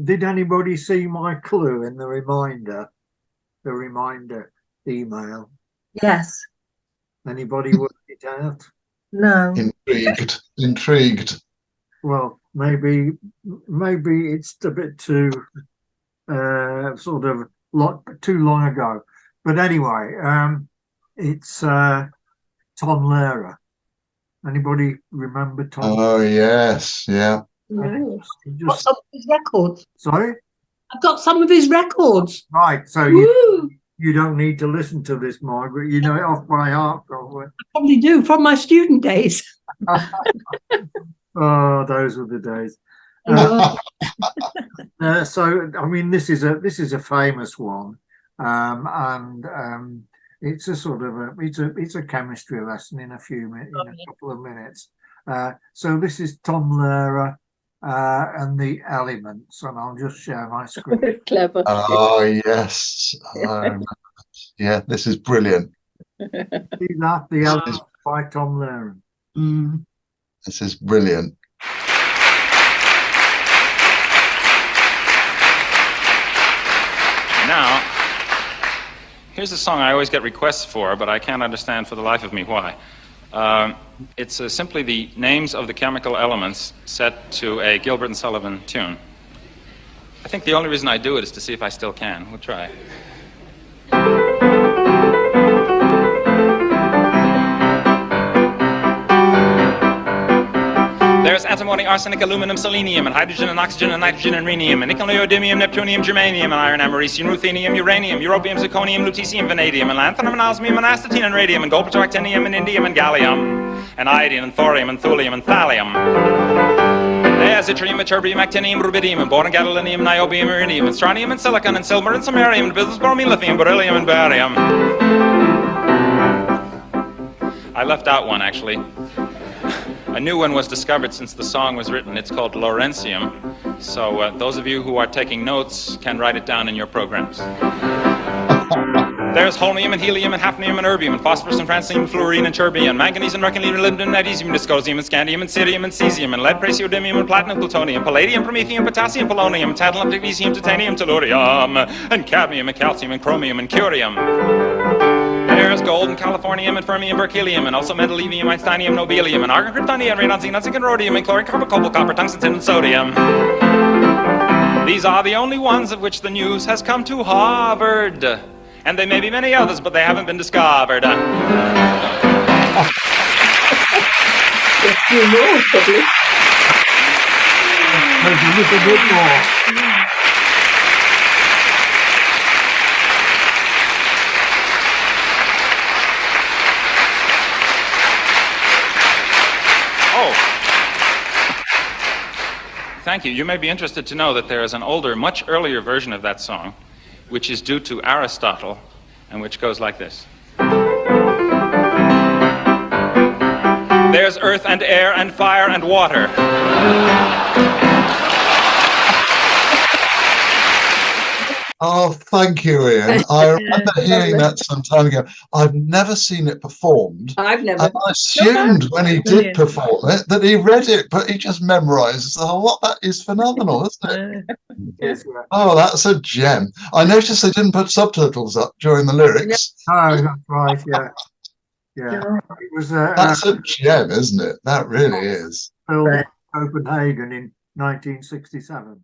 Did anybody see my clue in the reminder? The reminder email. Yes. Anybody work it out? No. Intrigued. Well, maybe it's a bit too sort of too long ago. But anyway, it's Tom Lehrer. Anybody remember Tom? Oh yes, yeah. No. I've got some of his records. Sorry? I've got some of his records. Right, so you don't need to listen to this, Margaret. You know it off by heart, probably. I probably do, from my student days. Oh, those were the days. So, I mean, this is a famous one, and it's a sort of it's a chemistry lesson in a couple of minutes. So this is Tom Lehrer and the elements, and I'll just share my screen. Clever. Oh yes, yeah, this is brilliant. See that, the elements by Tom Lehrer. This is brilliant. Now, here's a song I always get requests for, but I can't understand for the life of me why. It's simply the names of the chemical elements set to a Gilbert and Sullivan tune. I think the only reason I do it is to see if I still can. We'll try. There's antimony, arsenic, aluminum, selenium, and hydrogen, and oxygen, and nitrogen, and rhenium, and nickel, neodymium, neptunium, germanium, and iron, americium, ruthenium, uranium, europium, zirconium, lutetium, vanadium, and lanthanum, and osmium, and astatine, and radium, and gold, actinium, and indium, and gallium, and iodine, and thorium, and thulium, and thallium. There's yttrium, ytterbium, actinium, rubidium, and boron, gadolinium, niobium, iridium, and strontium, and silicon, and silver, and samarium, and bismuth, bromine, lithium, beryllium, and barium. I left out one, actually. A new one was discovered since the song was written. It's called Lawrencium. So those of you who are taking notes can write it down in your programs. There's holmium and helium and hafnium and erbium and phosphorus and francium and fluorine and terbium and manganese and mercury and molybdenum and magnesium and dysprosium and scandium and cerium and cesium and lead, praseodymium and platinum, plutonium, palladium, promethium, potassium, polonium, tantalum, magnesium, titanium, tellurium, and cadmium and calcium and chromium and curium. There's gold and californium and fermium, berkelium, and also mendelevium, einsteinium, nobelium, and argon, kryptonium, radon, xenon, zinc, and rhodium, and chlorine, copper, cobalt, copper, tungsten, tin, and sodium. These are the only ones of which the news has come to Harvard. And there may be many others, but they haven't been discovered. A few more, probably. There's a little bit more. Thank you. You may be interested to know that there is an older, much earlier version of that song, which is due to Aristotle, and which goes like this. There's earth and air and fire and water. Oh, thank you, Ian. I remember hearing that some time ago. I've never seen it performed. I've never. And I assumed when he did perform it that he read it, but he just memorizes the whole lot. That is phenomenal, isn't it? Oh, that's a gem. I noticed they didn't put subtitles up during the lyrics. Oh, that's right, yeah. Yeah. It was That's a gem, isn't it? That really is. filmed in Copenhagen in 1967.